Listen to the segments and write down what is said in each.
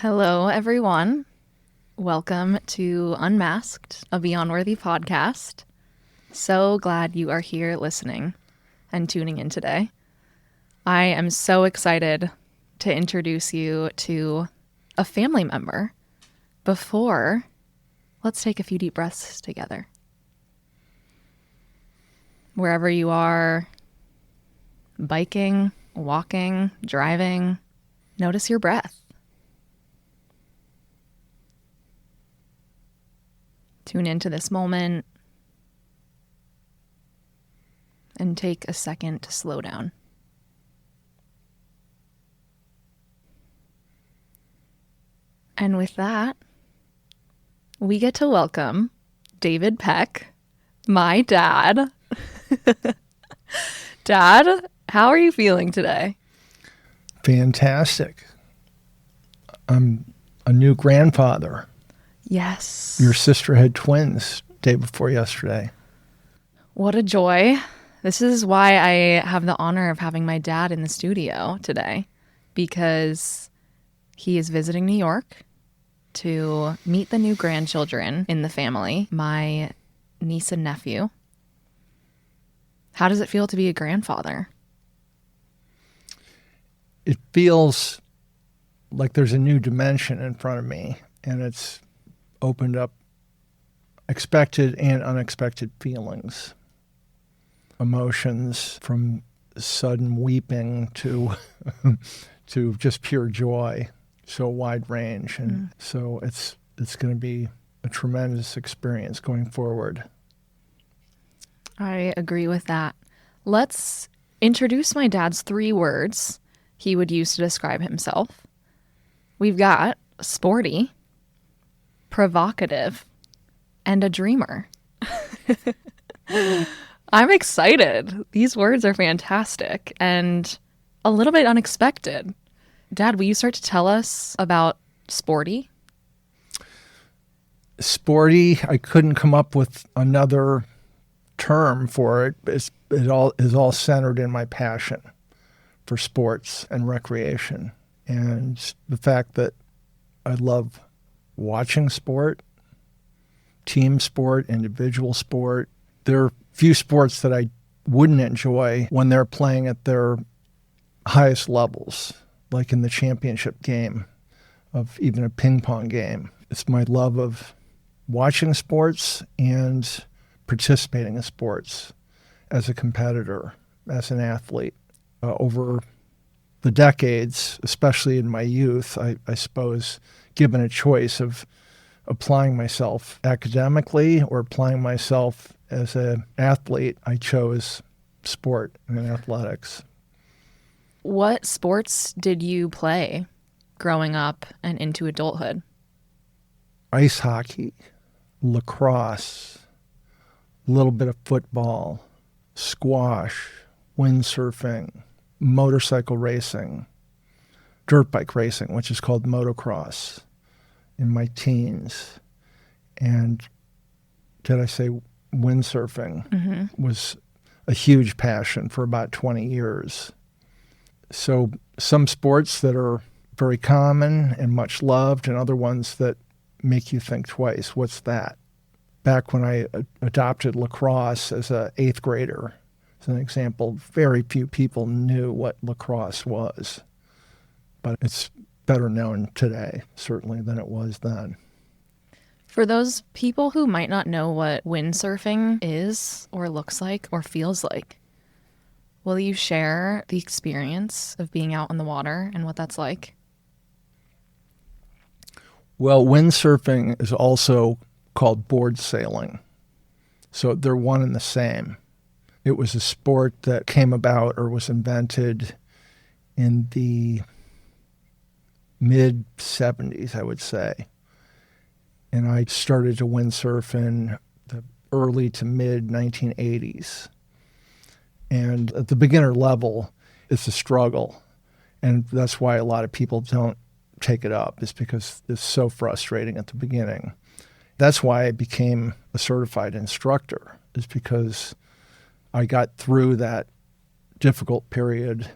Hello, everyone. Welcome to Unmasked, a Beyond-worthy podcast. So glad you are here listening and tuning in today. I am so excited to introduce you to a family member. Before, let's take a few deep breaths together. Wherever you are, biking, walking, driving, notice your breath. Tune into this moment and take a second to slow down. And with that, we get to welcome David Peck, my dad. Dad, how are you feeling today? Fantastic. I'm a new grandfather. Yes. Your sister had twins day before yesterday. What a joy. This is why I have the honor of having my dad in the studio today, because he is visiting New York to meet the new grandchildren in the family, my niece and nephew. How does it feel to be a grandfather? It feels like there's a new dimension in front of me, and it's opened up expected and unexpected feelings, emotions from sudden weeping to to just pure joy, so wide range. And so it's going to be a tremendous experience going forward. I agree with that. Let's introduce my dad's 3 words he would use to describe himself. We've got sporty, provocative, and a dreamer. I'm excited. These words are fantastic and a little bit unexpected. Dad, will you start to tell us about sporty? Sporty, I couldn't come up with another term for it. It all is all centered in my passion for sports and recreation, and the fact that I love watching sport, team sport, individual sport. There are few sports that I wouldn't enjoy when they're playing at their highest levels, like in the championship game of even a ping pong game. It's my love of watching sports and participating in sports as a competitor, as an athlete. Over the decades, especially in my youth, I suppose, given a choice of applying myself academically or applying myself as an athlete, I chose sport and athletics. What sports did you play growing up and into adulthood? Ice hockey, lacrosse, a little bit of football, squash, windsurfing, motorcycle racing, dirt bike racing, which is called motocross, in my teens. And did I say windsurfing was a huge passion for about 20 years. So some sports that are very common and much loved, and other ones that make you think twice. What's that? Back when I adopted lacrosse as an 8th grader, as an example, very few people knew what lacrosse was. But it's better known today, certainly, than it was then. For those people who might not know what windsurfing is or looks like or feels like, will you share the experience of being out on the water and what that's like? Well, windsurfing is also called board sailing. So they're one and the same. It was a sport that came about or was invented in the mid-70s, I would say. And I started to windsurf in the early to mid-1980s. And at the beginner level, it's a struggle. And that's why a lot of people don't take it up, is because it's so frustrating at the beginning. That's why I became a certified instructor, is because I got through that difficult period,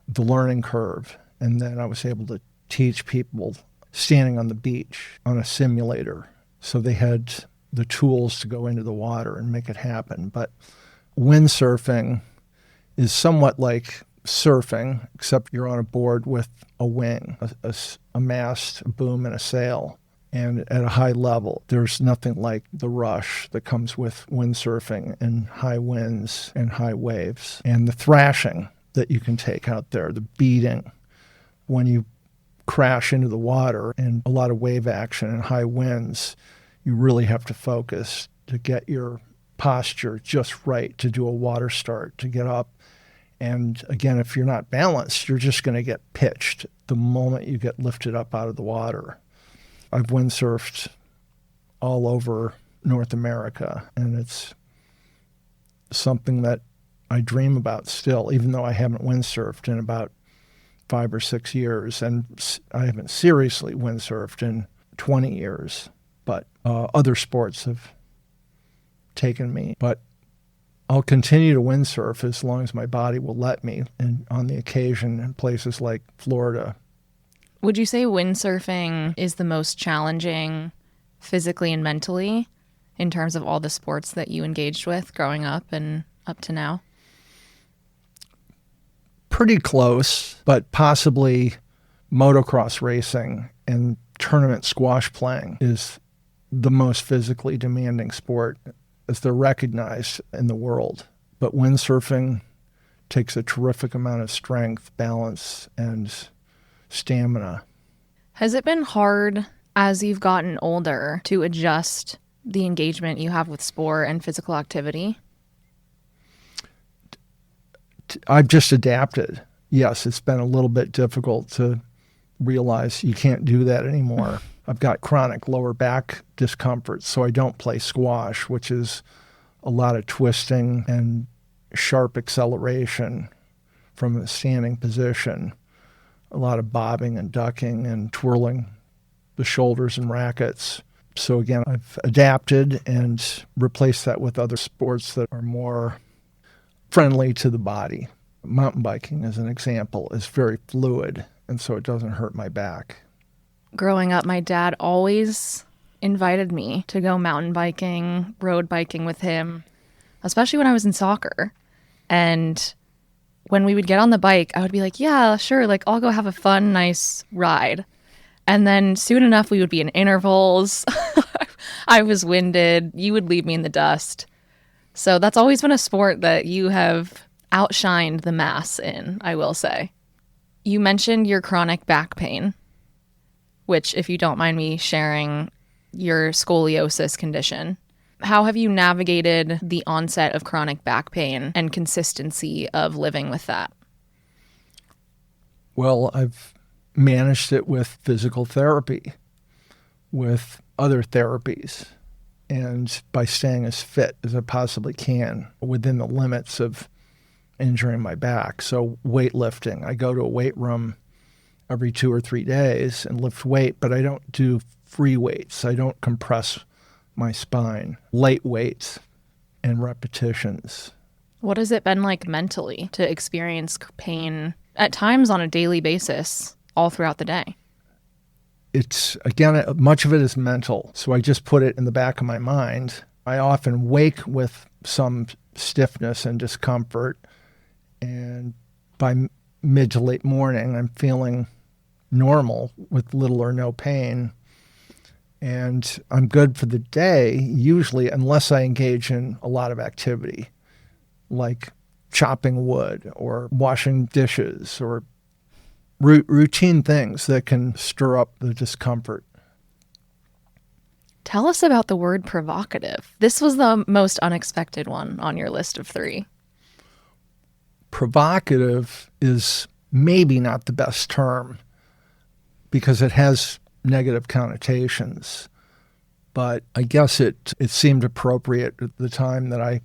the learning curve, and then I was able to teach people standing on the beach on a simulator. So they had the tools to go into the water and make it happen. But windsurfing is somewhat like surfing, except you're on a board with a wing, a mast, a boom, and a sail. And at a high level, there's nothing like the rush that comes with windsurfing and high winds and high waves. And the thrashing that you can take out there, the beating when you crash into the water and a lot of wave action and high winds, you really have to focus to get your posture just right to do a water start, to get up. And again, if you're not balanced, you're just going to get pitched the moment you get lifted up out of the water. I've windsurfed all over North America, and it's something that I dream about still, even though I haven't windsurfed in about 5 or 6 years, and I haven't seriously windsurfed in 20 years. But other sports have taken me. But I'll continue to windsurf as long as my body will let me, and on the occasion in places like Florida. Would you say windsurfing is the most challenging physically and mentally in terms of all the sports that you engaged with growing up and up to now? Pretty close, but possibly motocross racing and tournament squash playing is the most physically demanding sport as they're recognized in the world. But windsurfing takes a terrific amount of strength, balance, and stamina. Has it been hard as you've gotten older to adjust the engagement you have with sport and physical activity? I've just adapted. Yes, it's been a little bit difficult to realize you can't do that anymore. I've got chronic lower back discomfort, so I don't play squash, which is a lot of twisting and sharp acceleration from a standing position, a lot of bobbing and ducking and twirling the shoulders and rackets. So again, I've adapted and replaced that with other sports that are more friendly to the body. Mountain biking, as an example, is very fluid, and so it doesn't hurt my back. Growing up, my dad always invited me to go mountain biking, road biking with him, especially when I was in soccer. And when we would get on the bike, I would be like, yeah, sure, like I'll go have a fun, nice ride. And then soon enough, we would be in intervals. I was winded. You would leave me in the dust. So that's always been a sport that you have outshined the mass in, I will say. You mentioned your chronic back pain, which, if you don't mind me sharing, your scoliosis condition. How have you navigated the onset of chronic back pain and consistency of living with that? Well, I've managed it with physical therapy, with other therapies, and by staying as fit as I possibly can within the limits of injuring my back. So weightlifting, I go to a weight room every 2 or 3 days and lift weight, but I don't do free weights. I don't compress my spine. Light weights and repetitions. What has it been like mentally to experience pain at times on a daily basis all throughout the day? It's, again, much of it is mental. So I just put it in the back of my mind. I often wake with some stiffness and discomfort, and by mid to late morning, I'm feeling normal with little or no pain. And I'm good for the day, usually, unless I engage in a lot of activity, like chopping wood or washing dishes or routine things that can stir up the discomfort. Tell us about the word provocative. This was the most unexpected one on your list of 3. Provocative is maybe not the best term because it has negative connotations, but I guess it seemed appropriate at the time that I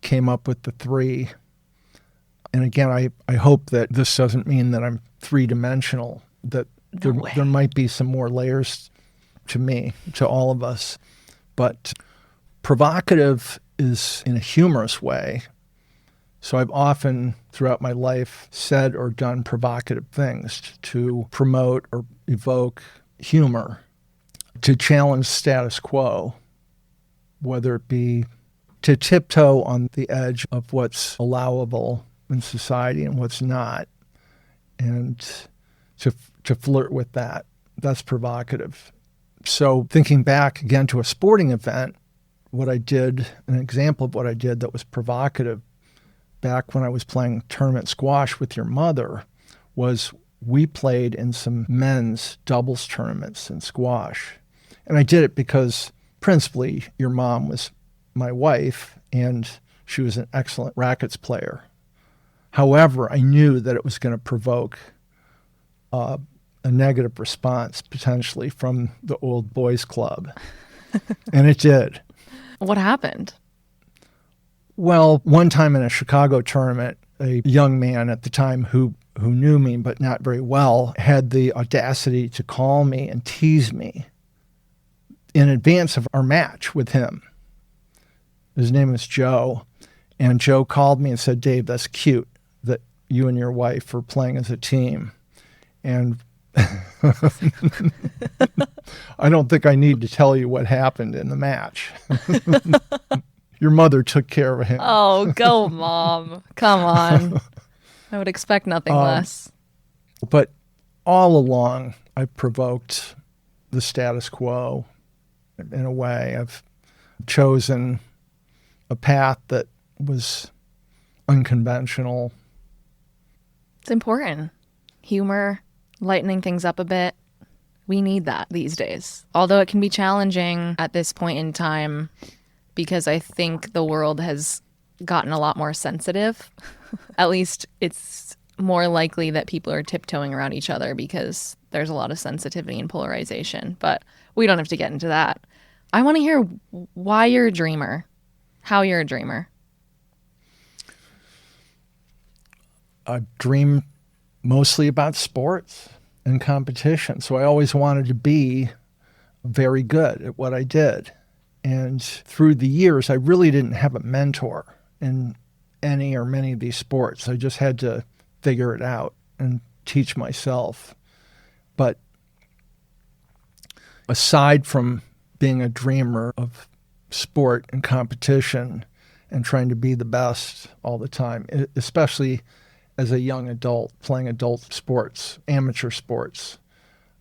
came up with the 3. And again, I hope that this doesn't mean that I'm 3-dimensional, that there might be some more layers to me, to all of us. But provocative is, in a humorous way, So I've often, throughout my life, said or done provocative things to promote or evoke humor, to challenge status quo, whether it be to tiptoe on the edge of what's allowable in society and what's not, and to flirt with that. That's provocative. So thinking back again to a sporting event, what I did, an example of what I did that was provocative back when I was playing tournament squash with your mother was we played in some men's doubles tournaments in squash. And I did it because principally your mom was my wife and she was an excellent rackets player. However, I knew that it was going to provoke a negative response potentially from the old boys club. And it did. What happened? Well, one time in a Chicago tournament, a young man at the time who knew me but not very well had the audacity to call me and tease me in advance of our match with him. His name was Joe. And Joe called me and said, "Dave, that's cute that you and your wife are playing as a team." And I don't think I need to tell you what happened in the match. Your mother took care of him. Oh, go Mom. Come on. I would expect nothing less. But all along, I've provoked the status quo in a way. I've chosen a path that was unconventional. It's important. Humor, lightening things up a bit. We need that these days. Although it can be challenging at this point in time because I think the world has gotten a lot more sensitive. At least it's more likely that people are tiptoeing around each other because there's a lot of sensitivity and polarization. But we don't have to get into that. I want to hear why you're a dreamer, how you're a dreamer. I dream mostly about sports and competition. So I always wanted to be very good at what I did. And through the years, I really didn't have a mentor in any or many of these sports. I just had to figure it out and teach myself. But aside from being a dreamer of sport and competition and trying to be the best all the time, especially as a young adult playing adult sports, amateur sports,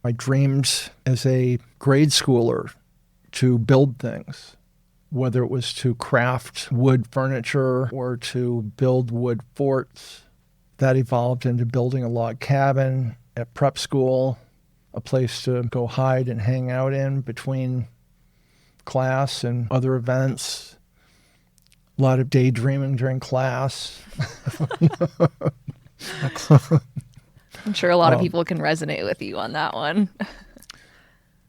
I dreamed as a grade schooler to build things, whether it was to craft wood furniture or to build wood forts. That evolved into building a log cabin at prep school, a place to go hide and hang out in between class and other events. A lot of daydreaming during class. I'm sure a lot of people can resonate with you on that one.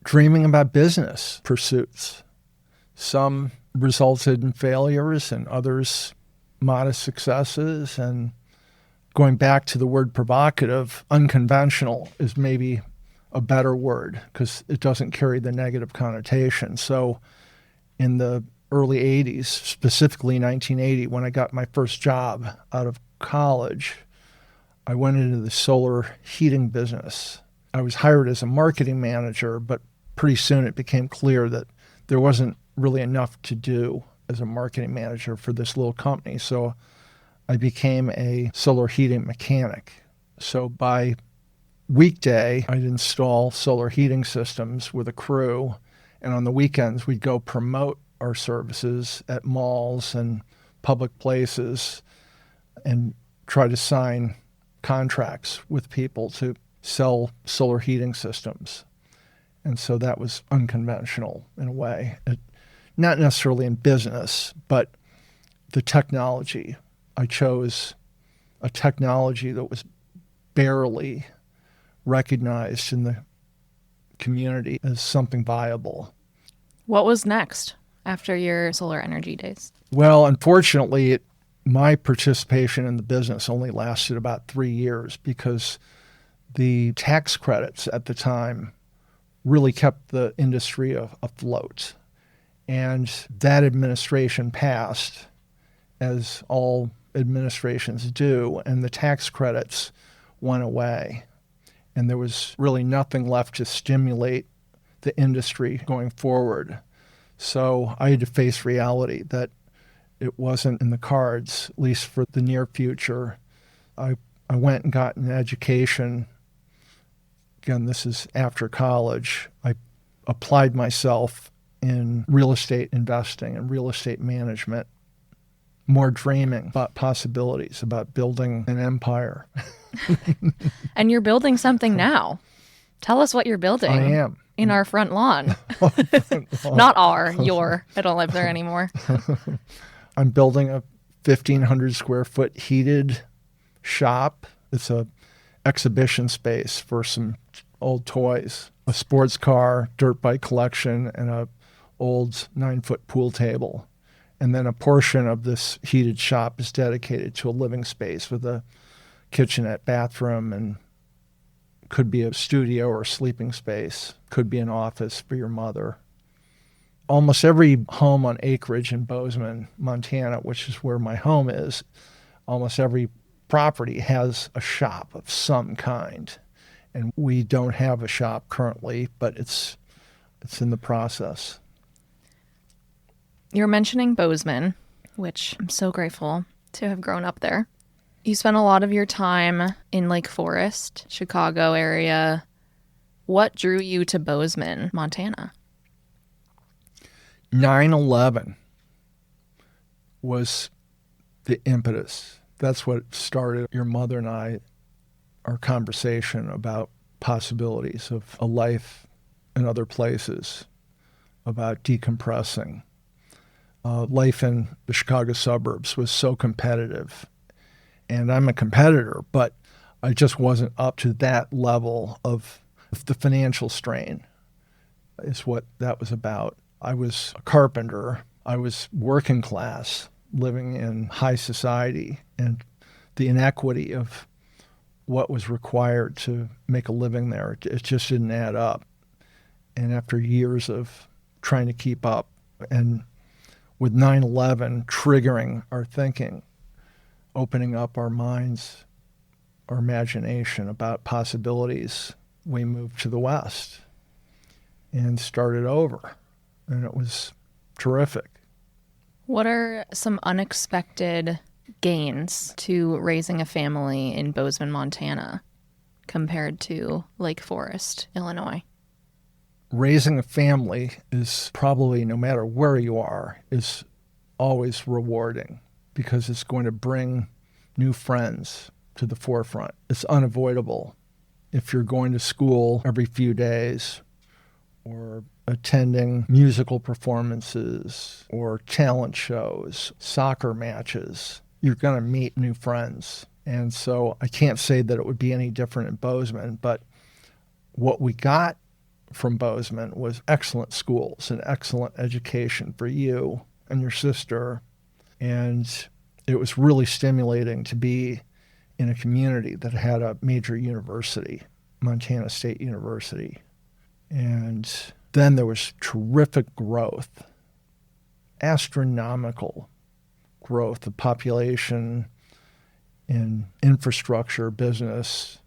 Dreaming about business pursuits. Some resulted in failures and others modest successes. And going back to the word provocative, unconventional is maybe a better word because it doesn't carry the negative connotation. So in the early 80s, specifically 1980, when I got my first job out of college, I went into the solar heating business. I was hired as a marketing manager, but pretty soon it became clear that there wasn't really enough to do as a marketing manager for this little company. So I became a solar heating mechanic. So by weekday, I'd install solar heating systems with a crew. And on the weekends, we'd go promote our services at malls and public places and try to sign contracts with people to sell solar heating systems. And so that was unconventional in a way. Not necessarily in business, but the technology. I chose a technology that was barely recognized in the community as something viable. What was next after your solar energy days? Well, unfortunately, my participation in the business only lasted about 3 years because the tax credits at the time really kept the industry afloat. And that administration passed, as all administrations do, and the tax credits went away. And there was really nothing left to stimulate the industry going forward. So I had to face reality that it wasn't in the cards, at least for the near future. I went and got an education. Again, this is after college. I applied myself in real estate investing and real estate management, more dreaming about possibilities, about building an empire. And you're building something now. Tell us what you're building. I am. In our front lawn. Your. I don't live there anymore. I'm building a 1,500 square foot heated shop. It's a exhibition space for some old toys, a sports car, dirt bike collection, and a old 9-foot pool table. And then a portion of this heated shop is dedicated to a living space with a kitchenette, bathroom, and could be a studio or sleeping space, could be an office for your mother. Almost every home on acreage in Bozeman, Montana, which is where my home is, almost every property has a shop of some kind. And we don't have a shop currently, but it's in the process. You're mentioning Bozeman, which I'm so grateful to have grown up there. You spent a lot of your time in Lake Forest, Chicago area. What drew you to Bozeman, Montana? 9/11 was the impetus. That's what started your mother and I, our conversation about possibilities of a life in other places, about decompressing. Life in the Chicago suburbs was so competitive. And I'm a competitor, but I just wasn't up to that level of the financial strain is what that was about. I was a carpenter. I was working class, living in high society, and the inequity of what was required to make a living there, it just didn't add up. And after years of trying to keep up, and with 9/11 triggering our thinking, opening up our minds, our imagination about possibilities, we moved to the West and started over. And it was terrific. What are some unexpected gains to raising a family in Bozeman, Montana, compared to Lake Forest, Illinois? Raising a family is probably, no matter where you are, is always rewarding because it's going to bring new friends to the forefront. It's unavoidable. If you're going to school every few days or attending musical performances or talent shows, soccer matches, you're going to meet new friends. And so I can't say that it would be any different in Bozeman, but what we got from Bozeman was excellent schools and excellent education for you and your sister. And it was really stimulating to be in a community that had a major university, Montana State University. And then there was terrific growth, astronomical growth of population in infrastructure, business.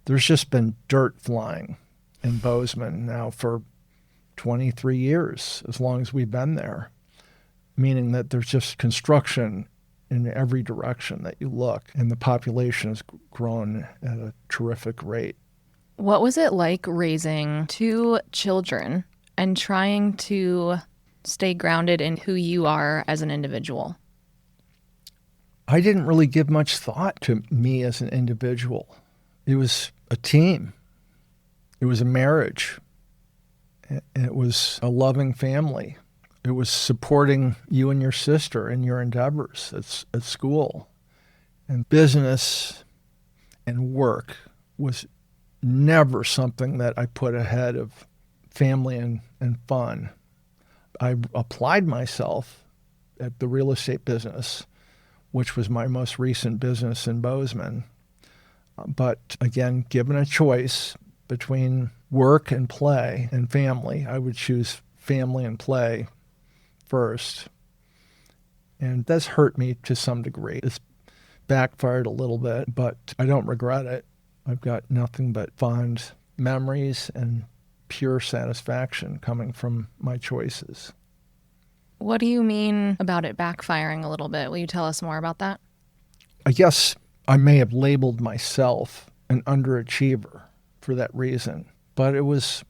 There's just been dirt flying in Bozeman now for 23 years, as long as we've been there, meaning that there's just construction in every direction that you look, and the population has grown at a terrific rate. What was it like raising two children and trying to stay grounded in who you are as an individual? I didn't really give much thought to me as an individual. It was a team. It was a marriage. It was a loving family. It was supporting you and your sister in your endeavors at school. And business and work was never something that I put ahead of family and fun. I applied myself at the real estate business, which was my most recent business in Bozeman. But again, given a choice between work and play and family, I would choose family and play first. And that's hurt me to some degree. It's backfired a little bit, but I don't regret it. I've got nothing but fond memories and pure satisfaction coming from my choices. What do you mean about it backfiring a little bit? Will you tell us more about that? I guess I may have labeled myself an underachiever for that reason, but it was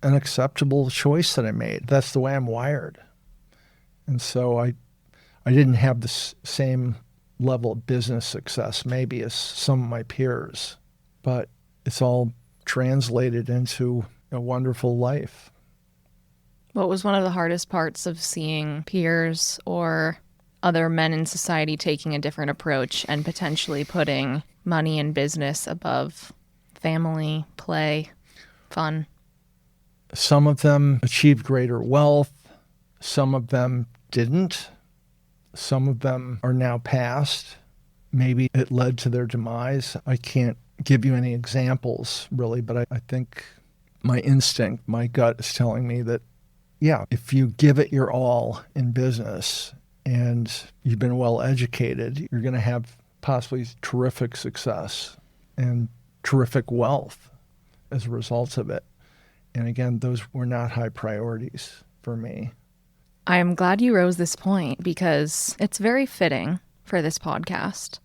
an acceptable choice that I made. That's the way I'm wired. And so I didn't have the same level of business success maybe as some of my peers, but it's all translated into a wonderful life. What was one of the hardest parts of seeing peers or other men in society taking a different approach and potentially putting money and business above family, play, fun? Some of them achieved greater wealth. Some of them didn't. Some of them are now past. Maybe it led to their demise. I can't give you any examples, really, but I think my instinct, my gut is telling me that, yeah, if you give it your all in business and you've been well educated, you're going to have possibly terrific success and terrific wealth as a result of it. And again, those were not high priorities for me. I am glad you rose this point because it's very fitting for this podcast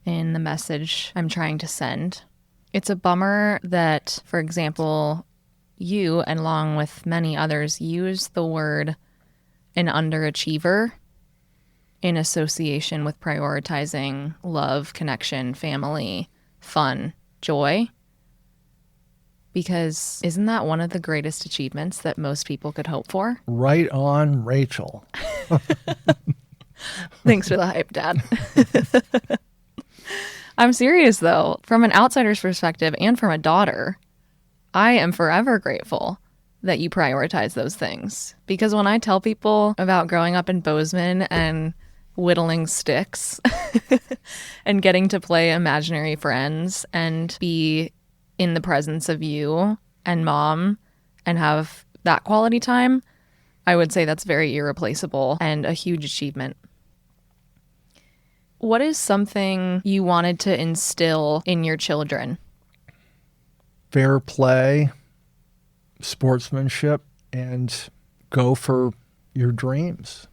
in the message I'm trying to send. It's a bummer that, for example, you, and along with many others, use the word an underachiever in association with prioritizing love, connection, family, fun, joy. Because isn't that one of the greatest achievements that most people could hope for? Right on, Rachel. Thanks for the hype, Dad. I'm serious, though. From an outsider's perspective and from a daughter, I am forever grateful that you prioritize those things. Because when I tell people about growing up in Bozeman and whittling sticks and getting to play imaginary friends and be in the presence of you and Mom and have that quality time, I would say that's very irreplaceable and a huge achievement. What is something you wanted to instill in your children? Fair play, sportsmanship, and go for your dreams.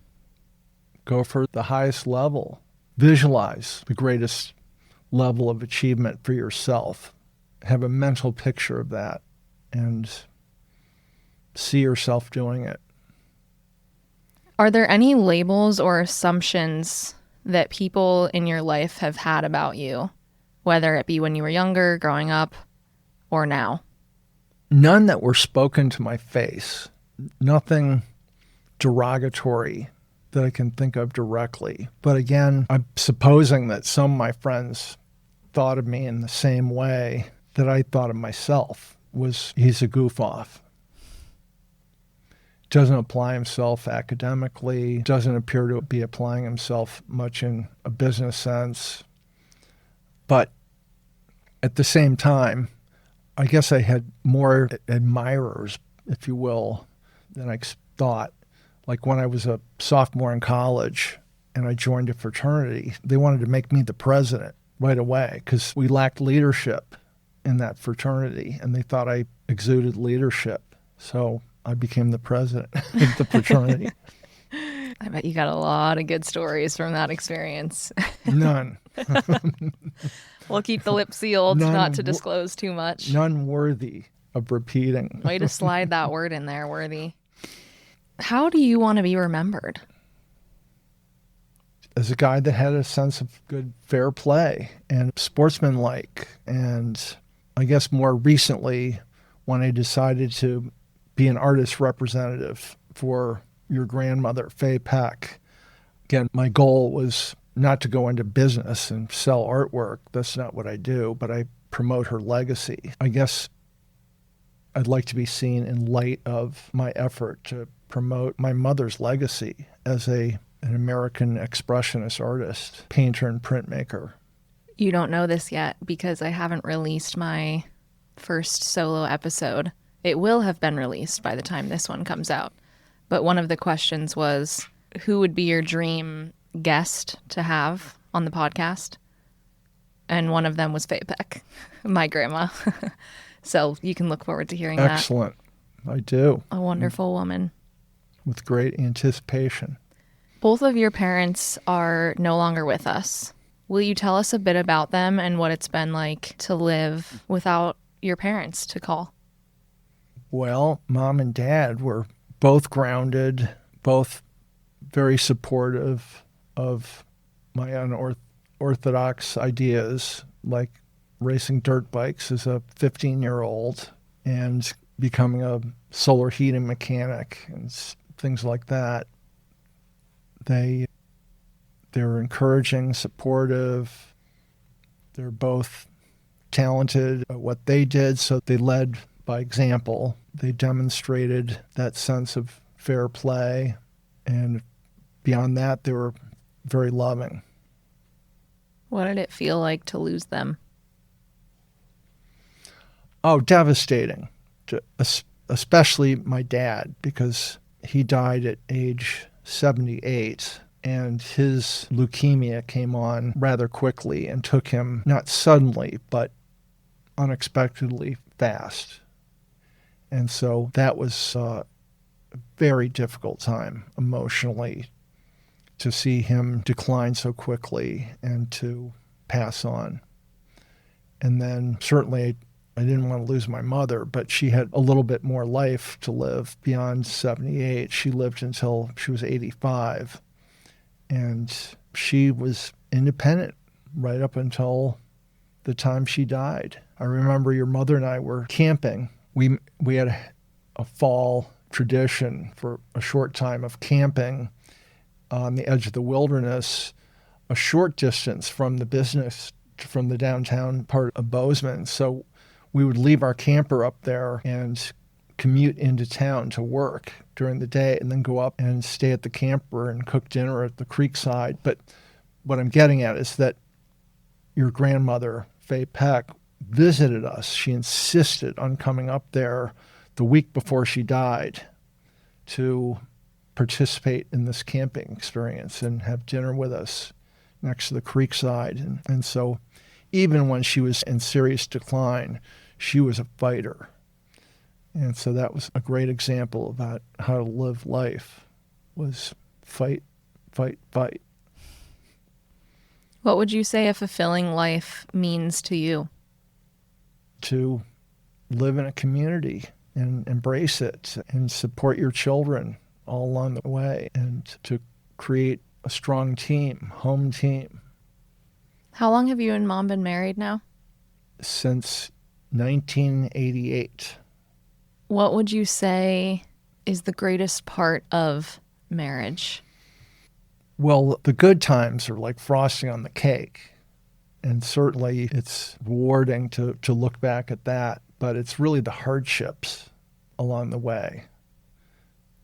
Go for the highest level. Visualize the greatest level of achievement for yourself. Have a mental picture of that and see yourself doing it. Are there any labels or assumptions that people in your life have had about you, whether it be when you were younger, growing up, or now? None that were spoken to my face. Nothing derogatory that I can think of directly. But again, I'm supposing that some of my friends thought of me in the same way that I thought of myself, was he's a goof-off. Doesn't apply himself academically, doesn't appear to be applying himself much in a business sense. But at the same time, I guess I had more admirers, if you will, than I thought. Like when I was a sophomore in college and I joined a fraternity, they wanted to make me the president right away because we lacked leadership in that fraternity, and they thought I exuded leadership. So I became the president of the fraternity. I bet you got a lot of good stories from that experience. None. We'll keep the lip sealed, not to disclose too much. None worthy of repeating. Way to slide that word in there, worthy. How do you want to be remembered? As a guy that had a sense of good fair play and sportsmanlike. And I guess more recently, when I decided to be an artist representative for your grandmother, Fay Peck. Again, my goal was not to go into business and sell artwork. That's not what I do, but I promote her legacy. I guess I'd like to be seen in light of my effort to promote my mother's legacy as an American expressionist artist, painter, and printmaker. You don't know this yet because I haven't released my first solo episode. It will have been released by the time this one comes out. But one of the questions was, who would be your dream guest to have on the podcast? and one of them was Fay Peck, my grandma. So you can look forward to hearing that. Excellent. I do. A wonderful woman. With great anticipation. Both of your parents are no longer with us. Will you tell us a bit about them and what it's been like to live without your parents to call? Well, Mom and Dad were both grounded, both very supportive of my unorthodox ideas, like racing dirt bikes as a 15-year-old and becoming a solar heating mechanic and things like that. They're encouraging, supportive. They're both talented at what they did, so they led by example. They demonstrated that sense of fair play, and beyond that, they were very loving. What did it feel like to lose them? Oh, devastating, especially my dad, because he died at age 78, and his leukemia came on rather quickly and took him, not suddenly, but unexpectedly fast. And so that was a very difficult time emotionally to see him decline so quickly and to pass on. And then certainly I didn't want to lose my mother, but she had a little bit more life to live beyond 78. She lived until she was 85. And she was independent right up until the time she died. I remember your mother and I were camping. We had a fall tradition for a short time of camping on the edge of the wilderness, a short distance from the downtown part of Bozeman. So we would leave our camper up there and commute into town to work during the day and then go up and stay at the camper and cook dinner at the creekside. But what I'm getting at is that your grandmother, Fay Peck, visited us. She insisted on coming up there the week before she died to participate in this camping experience and have dinner with us next to the creekside. And so even when she was in serious decline, she was a fighter. And so that was a great example about how to live life, was fight, fight, fight. What would you say a fulfilling life means to you? To live in a community and embrace it and support your children all along the way, and to create a strong team, home team. How long have you and Mom been married now? Since 1988. What would you say is the greatest part of marriage? Well, the good times are like frosting on the cake. And certainly it's rewarding to look back at that. But it's really the hardships along the way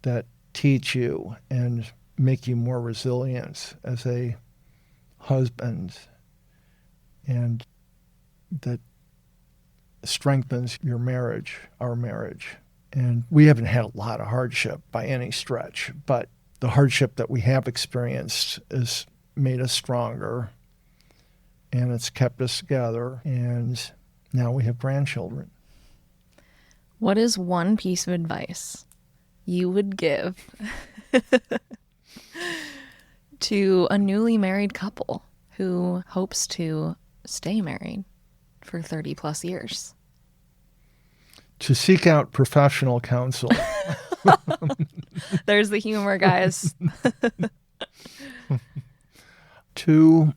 that teach you and make you more resilient as a husband, and that strengthens your marriage, our marriage. And we haven't had a lot of hardship by any stretch, but the hardship that we have experienced has made us stronger, and it's kept us together, and now we have grandchildren. What is one piece of advice you would give to a newly married couple who hopes to stay married for 30 plus years? To seek out professional counsel. There's the humor, guys. To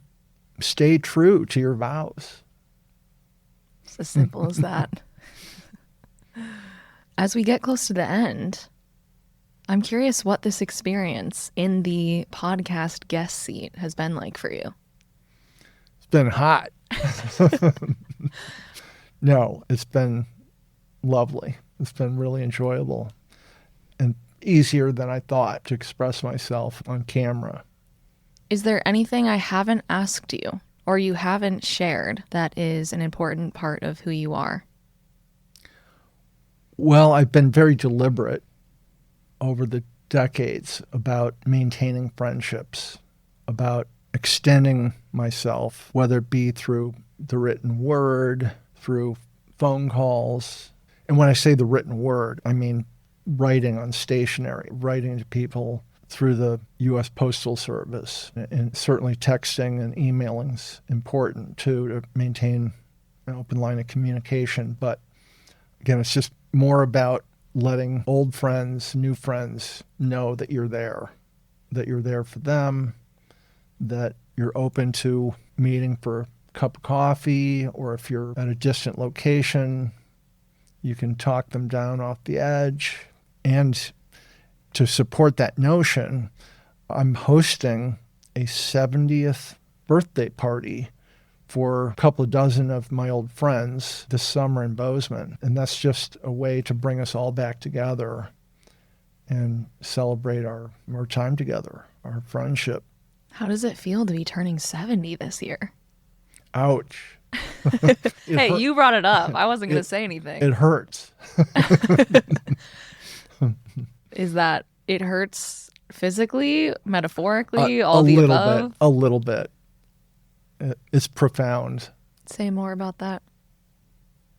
stay true to your vows. It's as simple as that. As we get close to the end, I'm curious what this experience in the podcast guest seat has been like for you. It's been hot. No, it's been lovely. It's been really enjoyable and easier than I thought to express myself on camera. Is there anything I haven't asked you or you haven't shared that is an important part of who you are? Well, I've been very deliberate over the decades about maintaining friendships, about extending myself, whether it be through the written word, through phone calls. And when I say the written word, I mean writing on stationery, writing to people through the U.S. Postal Service. And certainly texting and emailing is important, too, to maintain an open line of communication. But again, it's just more about letting old friends, new friends know that you're there for them, that you're open to meeting for a cup of coffee, or if you're at a distant location, you can talk them down off the edge. And to support that notion, I'm hosting a 70th birthday party for a couple of dozen of my old friends this summer in Bozeman. And that's just a way to bring us all back together and celebrate our time together, our friendship. How does it feel to be turning 70 this year? Ouch. Hey, you brought it up. I wasn't going to say anything. It hurts. Is that it hurts physically, metaphorically, all the above? A little bit. It's profound. Say more about that.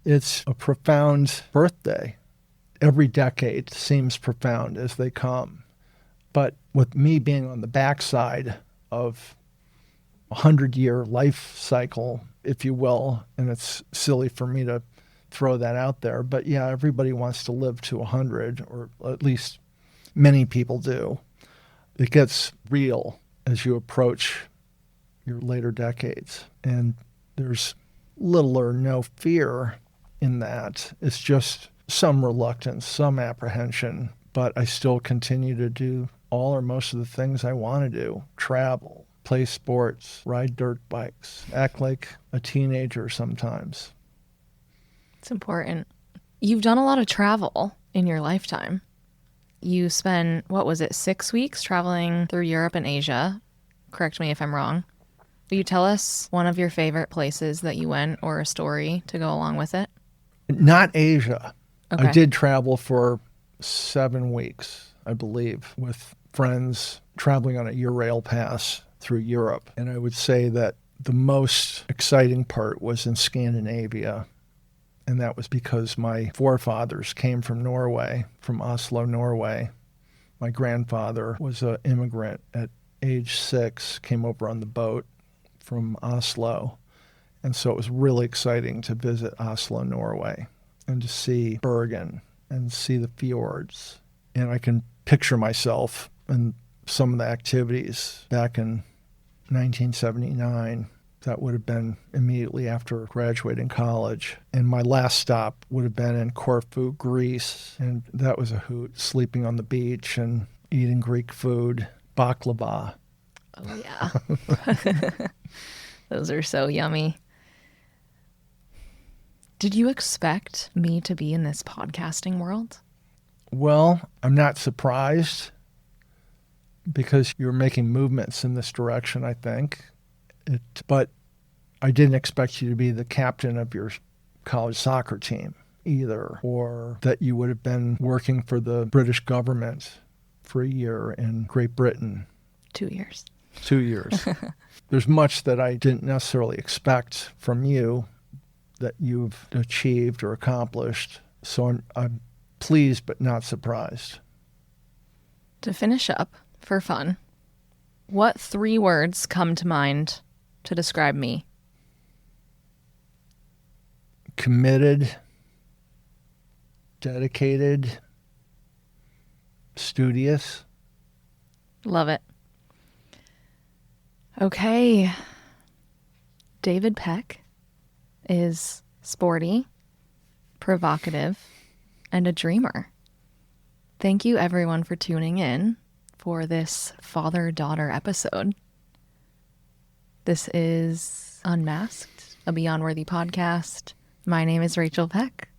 It's a profound birthday. Every decade seems profound as they come. But with me being on the backside of a 100-year life cycle, if you will, and it's silly for me to throw that out there, but yeah, everybody wants to live to 100, or at least many people do. It gets real as you approach your later decades, and there's little or no fear in that. It's just some reluctance, some apprehension, but I still continue to do all or most of the things I want to do: travel, play sports, ride dirt bikes, act like a teenager sometimes. It's important. You've done a lot of travel in your lifetime. You spent, 6 weeks traveling through Europe and Asia. Correct me if I'm wrong. Will you tell us one of your favorite places that you went, or a story to go along with it? Not Asia. Okay. I did travel for 7 weeks, I believe, with friends traveling on a Eurail pass through Europe. And I would say that the most exciting part was in Scandinavia. And that was because my forefathers came from Norway, from Oslo, Norway. My grandfather was an immigrant at age 6, came over on the boat from Oslo. And so it was really exciting to visit Oslo, Norway, and to see Bergen and see the fjords. And I can picture myself in some of the activities back in 1979. That would have been immediately after graduating college. And my last stop would have been in Corfu, Greece. And that was a hoot, sleeping on the beach and eating Greek food, baklava. Oh, yeah. Those are so yummy. Did you expect me to be in this podcasting world? Well, I'm not surprised, because you're making movements in this direction, I think. But I didn't expect you to be the captain of your college soccer team either, or that you would have been working for the British government for a year in Great Britain. 2 years. 2 years. There's much that I didn't necessarily expect from you that you've achieved or accomplished. So I'm pleased but not surprised. To finish up, for fun, what 3 words come to mind to describe me? Committed, dedicated, studious. Love it. Okay. David Peck is sporty, provocative, and a dreamer. Thank you, everyone, for tuning in for this father-daughter episode. This is Unmasked, a Beyond Worthy podcast. My name is Rachel Peck.